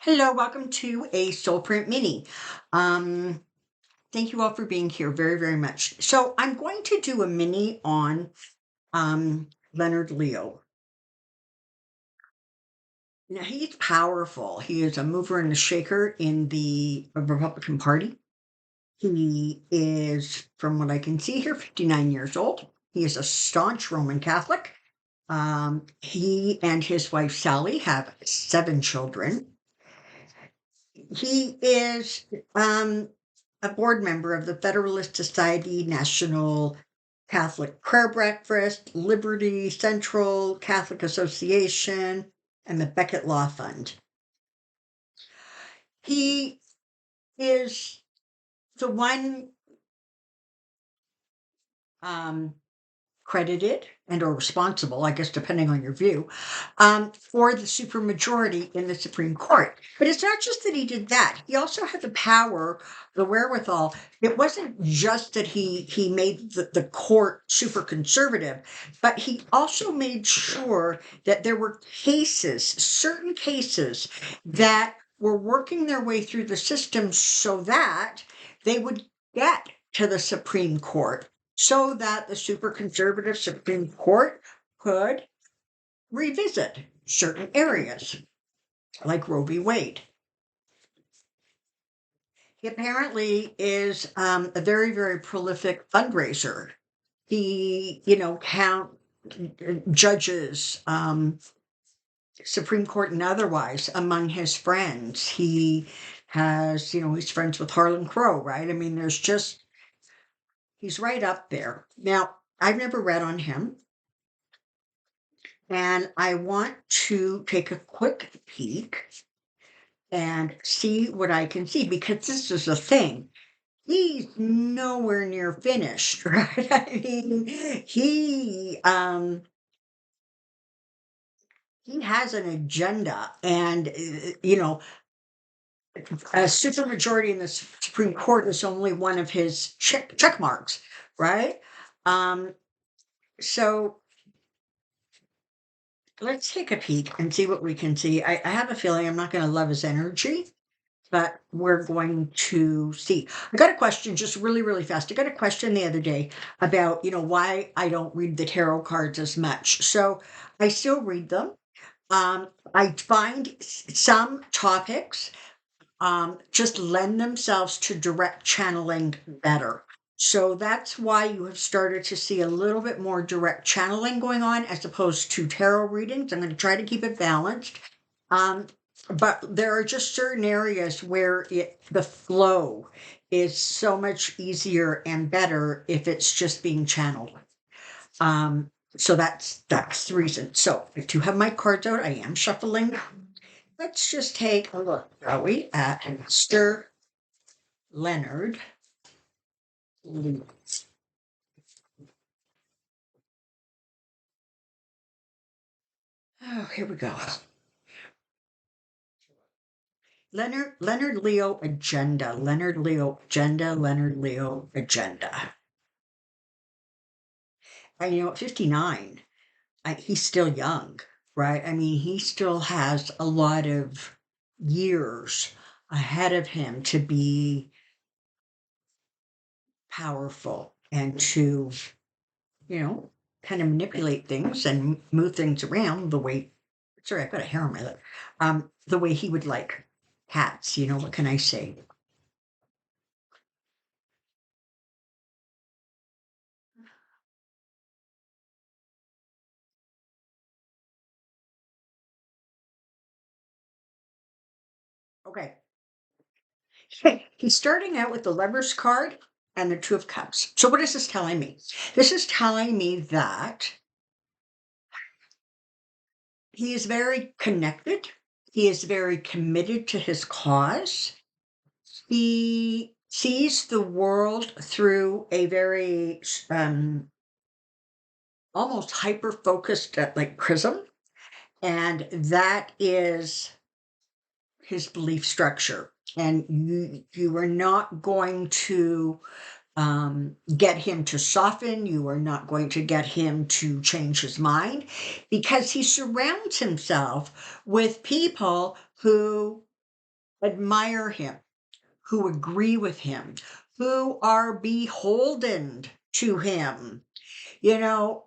Hello, welcome to a Soulprint Mini. Um, Thank you all for being here very, very much. So I'm going to do a mini on Leonard Leo. Now he's powerful. He is a mover and a shaker in the Republican Party. He is, from what I can see here, 59 years old. He is a staunch Roman Catholic. He and his wife Sally have 7 children. He is a board member of the Federalist Society, National Catholic Prayer Breakfast, Liberty Central Catholic Association, and the Becket Law Fund. He is the one um, credited and or responsible, I guess, depending on your view, for the supermajority in the Supreme Court. But it's not just that he did that; he also had the power, the wherewithal. It wasn't just that he made the court super conservative, but he also made sure that there were cases, certain cases, that were working their way through the system so that they would get to the Supreme Court so that the super conservative Supreme Court could revisit certain areas, like Roe v. Wade. He apparently is a very, very prolific fundraiser. He, count judges, Supreme Court and otherwise, among his friends. He has, he's friends with Harlan Crow, right? I mean, he's right up there. Now, I've never read on him. And I want to take a quick peek and see what I can see because this is a thing. He's nowhere near finished, right? I mean, he has an agenda, and a supermajority in the Supreme Court is only one of his check marks, right? So let's take a peek and see what we can see. I have a feeling I'm not going to love his energy, but we're going to see. I got a question just really, really fast. I got a question the other day about, why I don't read the tarot cards as much. So I still read them. I find some topics just lend themselves to direct channeling better. So that's why you have started to see a little bit more direct channeling going on as opposed to tarot readings. I'm going to try to keep it balanced. Um, but there are just certain areas where the flow is so much easier and better if it's just being channeled. So that's the reason. So I do have my cards out. I am shuffling. Let's just take a look, shall we, at Mr. Leonard Leo. Oh, here we go. Leonard Leo agenda. Leonard Leo agenda. Leonard Leo agenda. And at 59, he's still young, right? I mean, he still has a lot of years ahead of him to be powerful and to, kind of manipulate things and move things around the way. Sorry, I've got a hair on my lip. The way he would like cats, what can I say? Okay. He's starting out with the Lovers card and the Two of Cups. So what is this telling me? This is telling me that he is very connected. He is very committed to his cause. He sees the world through a very almost hyper focused like prism, and that is his belief structure. And you are not going to get him to soften. You are not going to get him to change his mind because he surrounds himself with people who admire him, who agree with him, who are beholden to him. You know,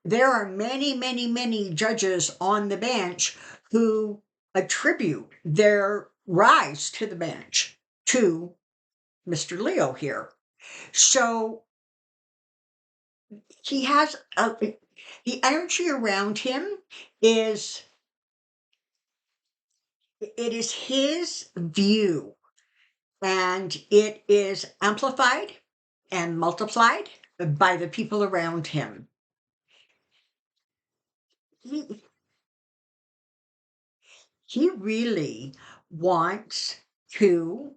there are many, many, many judges on the bench who attribute their rise to the bench to Mr. Leo here. So he has the energy around him is it is his view, and it is amplified and multiplied by the people around him. He, he really wants to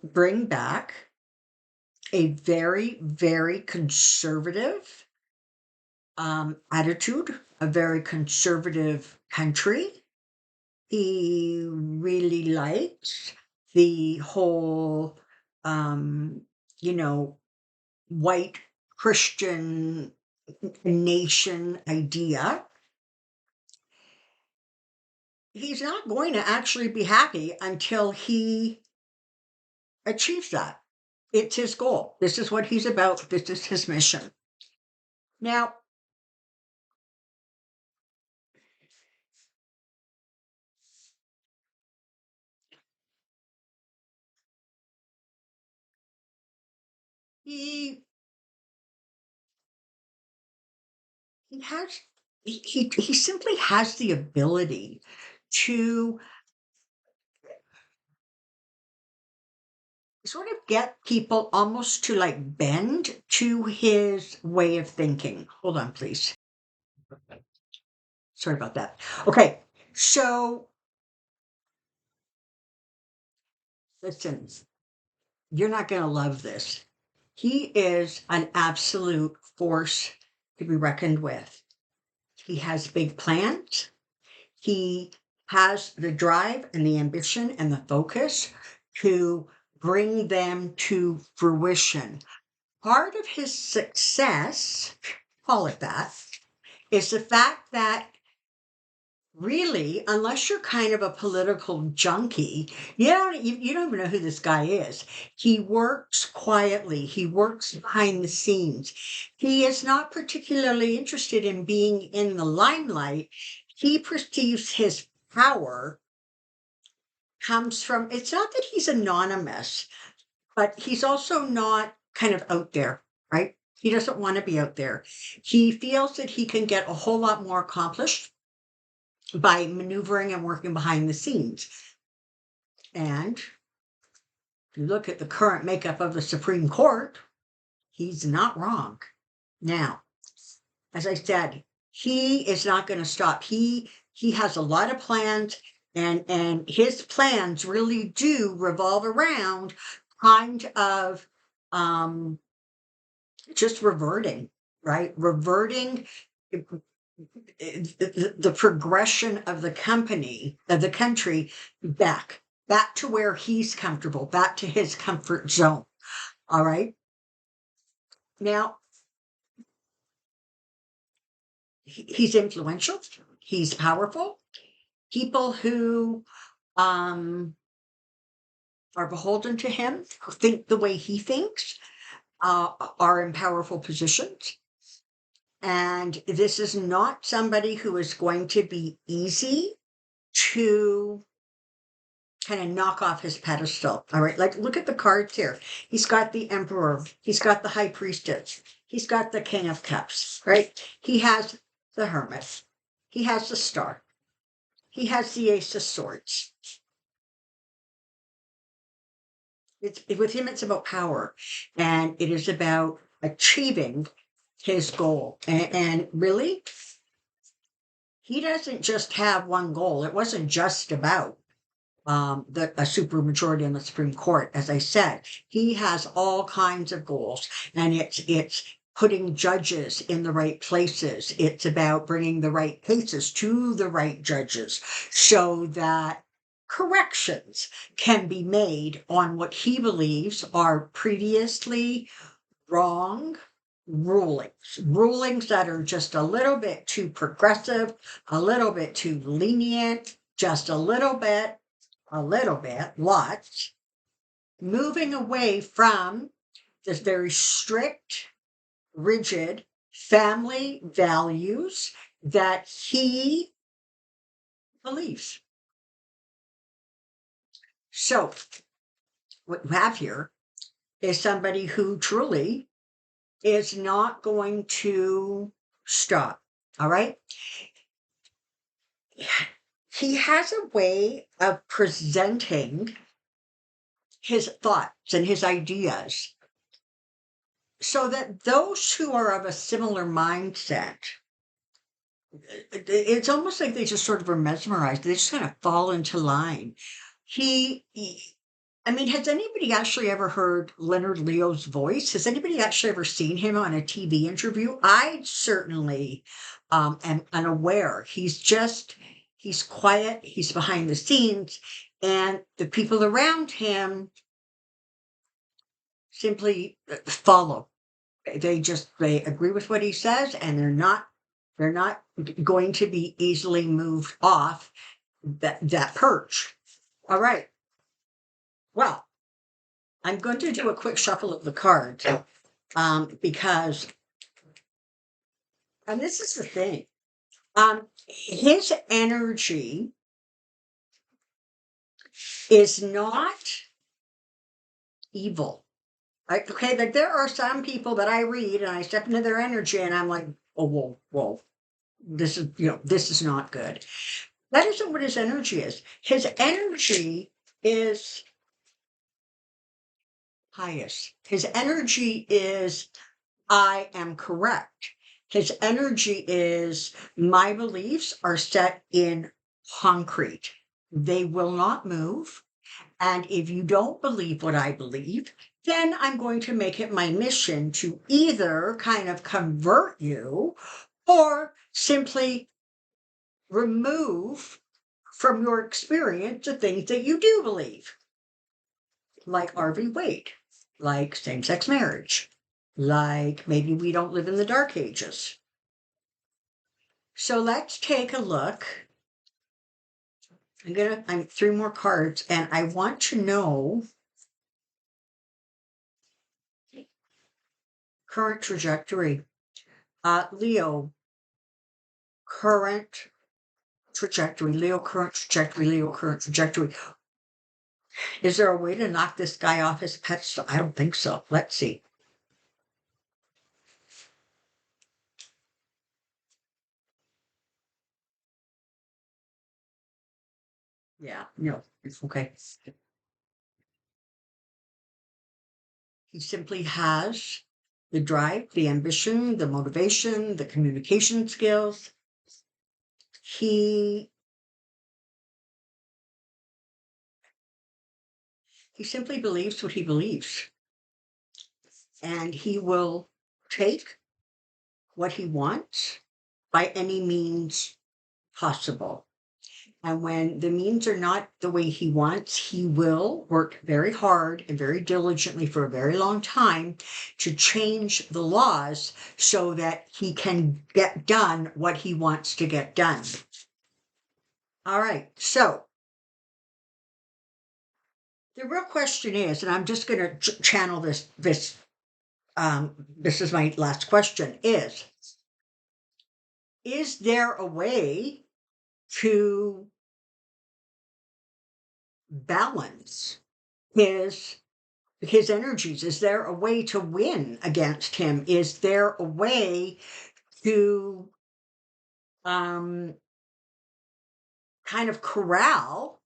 bring back a very, very conservative attitude, a very conservative country. He really likes the whole, um, you know, white Christian nation idea. He's not going to actually be happy until he achieves that. It's his goal. This is what he's about. This is his mission. Now, he he has he simply has the ability to sort of get people almost to like bend to his way of thinking. Hold on, please. Sorry about that. Okay, so listen, you're not going to love this. He is an absolute force to be reckoned with. He has big plans. He has the drive and the ambition and the focus to bring them to fruition. Part of his success, call it that, is the fact that really, unless you're kind of a political junkie, you don't even know who this guy is. He works quietly. He works behind the scenes. He is not particularly interested in being in the limelight. He perceives his power comes from, it's not that he's anonymous, but he's also not kind of out there, right? He doesn't want to be out there. He feels that he can get a whole lot more accomplished by maneuvering and working behind the scenes. And if you look at the current makeup of the Supreme Court, he's not wrong. Now, as I said, he is not going to stop. He has a lot of plans, and his plans really do revolve around kind of just reverting, right? Reverting the progression of the company of the country back to where he's comfortable, back to his comfort zone. All right. Now he's influential, he's powerful. People who are beholden to him, who think the way he thinks, are in powerful positions. And this is not somebody who is going to be easy to kind of knock off his pedestal. All right. Like, look at the cards here. He's got the Emperor, he's got the High Priestess, he's got the King of Cups, right? He has the Hermit, he has the Star, he has the Ace of Swords. With him, it's about power, and it is about achieving his goal. And really, he doesn't just have one goal. It wasn't just about a supermajority on the Supreme Court. As I said, he has all kinds of goals, and it's putting judges in the right places. It's about bringing the right cases to the right judges so that corrections can be made on what he believes are previously wrong rulings that are just a little bit too progressive, a little bit too lenient, just a little bit a little bit, lots, moving away from this very strict, rigid family values that he believes. So, what you have here is somebody who truly is not going to stop. All right. He has a way of presenting his thoughts and his ideas so that those who are of a similar mindset, it's almost like they just sort of are mesmerized. They just kind of fall into line. I mean, has anybody actually ever heard Leonard Leo's voice? Has anybody actually ever seen him on a TV interview? I certainly am unaware. He's quiet, he's behind the scenes, and the people around him simply follow. They agree with what he says, and they're not going to be easily moved off that perch. All right. Well, I'm going to do a quick shuffle of the cards because, and this is the thing, his energy is not evil. Okay, like there are some people that I read and I step into their energy and I'm like, oh, whoa, whoa, this is not good. That isn't what his energy is. His energy is highest. His energy is I am correct. His energy is my beliefs are set in concrete. They will not move. And if you don't believe what I believe, then I'm going to make it my mission to either kind of convert you or simply remove from your experience the things that you do believe, like RV Wade, like same sex marriage, like maybe we don't live in the dark ages. So let's take a look. I'm 3 more cards, and I want to know current trajectory. Leo, current trajectory. Leo, current trajectory. Leo, current trajectory. Is there a way to knock this guy off his pedestal? I don't think so. Let's see. Yeah, no, it's okay. He simply has the drive, the ambition, the motivation, the communication skills. He simply believes what he believes, and he will take what he wants by any means possible. And when the means are not the way he wants, he will work very hard and very diligently for a very long time to change the laws so that he can get done what he wants to get done. All right. So the real question is, and I'm just going to channel this is my last question, is there a way to balance his energies? Is there a way to win against him? Is there a way to kind of corral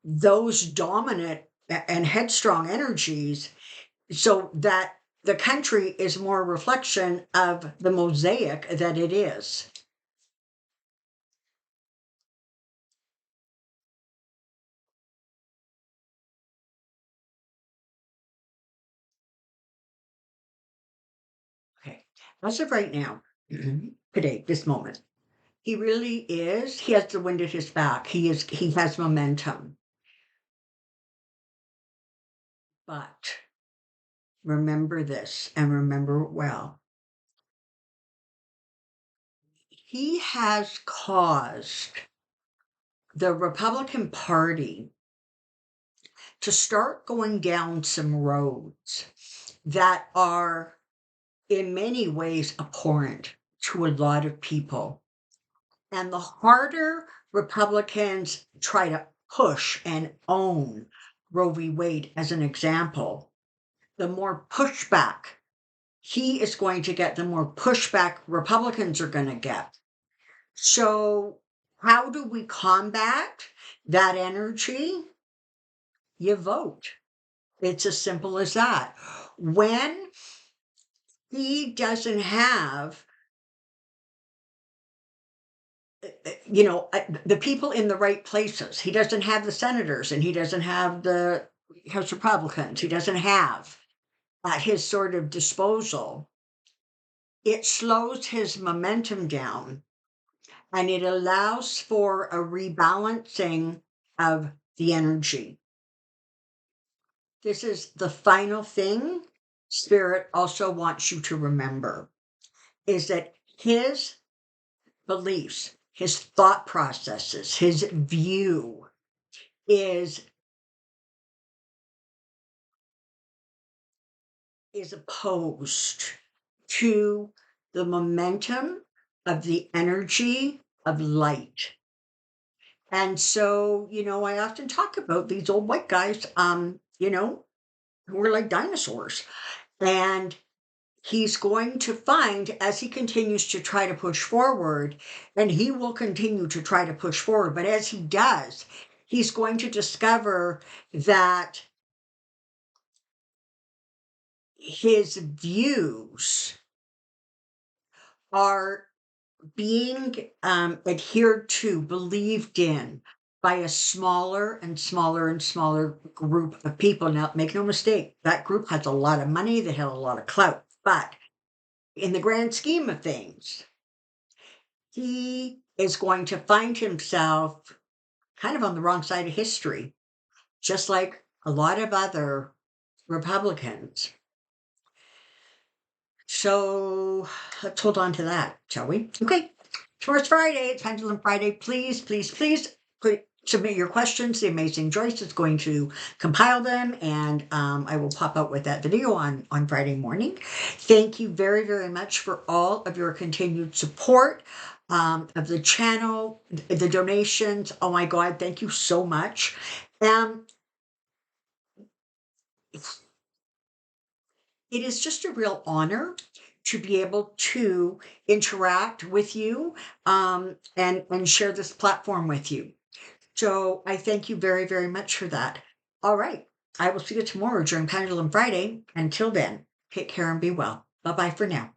those dominant and headstrong energies so that the country is more a reflection of the mosaic that it is? Okay. As of right now, today, this moment, he really is. He has the wind at his back. He has momentum. But remember this and remember it well. He has caused the Republican Party to start going down some roads that are in many ways abhorrent to a lot of people. And the harder Republicans try to push and own Roe v. Wade as an example, the more pushback he is going to get, the more pushback Republicans are going to get. So, how do we combat that energy? You vote. It's as simple as that. When he doesn't have the people in the right places. He doesn't have the senators and he doesn't have the House Republicans. He doesn't have at his sort of disposal. It slows his momentum down and it allows for a rebalancing of the energy. This is the final thing Spirit also wants you to remember is that his beliefs, his thought processes, his view is opposed to the momentum of the energy of light. And so, I often talk about these old white guys, who are like dinosaurs. And he's going to find as he continues to try to push forward, and he will continue to try to push forward. But as he does, he's going to discover that his views are being adhered to, believed in by a smaller and smaller and smaller group of people. Now, make no mistake, that group has a lot of money, they have a lot of clout, but in the grand scheme of things, he is going to find himself kind of on the wrong side of history, just like a lot of other Republicans. So let's hold on to that, shall we? Okay. Tomorrow's Friday. It's Pendulum Friday. Please, please, please submit your questions. The amazing Joyce is going to compile them, and I will pop out with that video on Friday morning. Thank you very, very much for all of your continued support of the channel, the donations. Oh my God, thank you so much. It is just a real honor to be able to interact with you and share this platform with you. So I thank you very, very much for that. All right. I will see you tomorrow during Pendulum Friday. Until then, take care and be well. Bye-bye for now.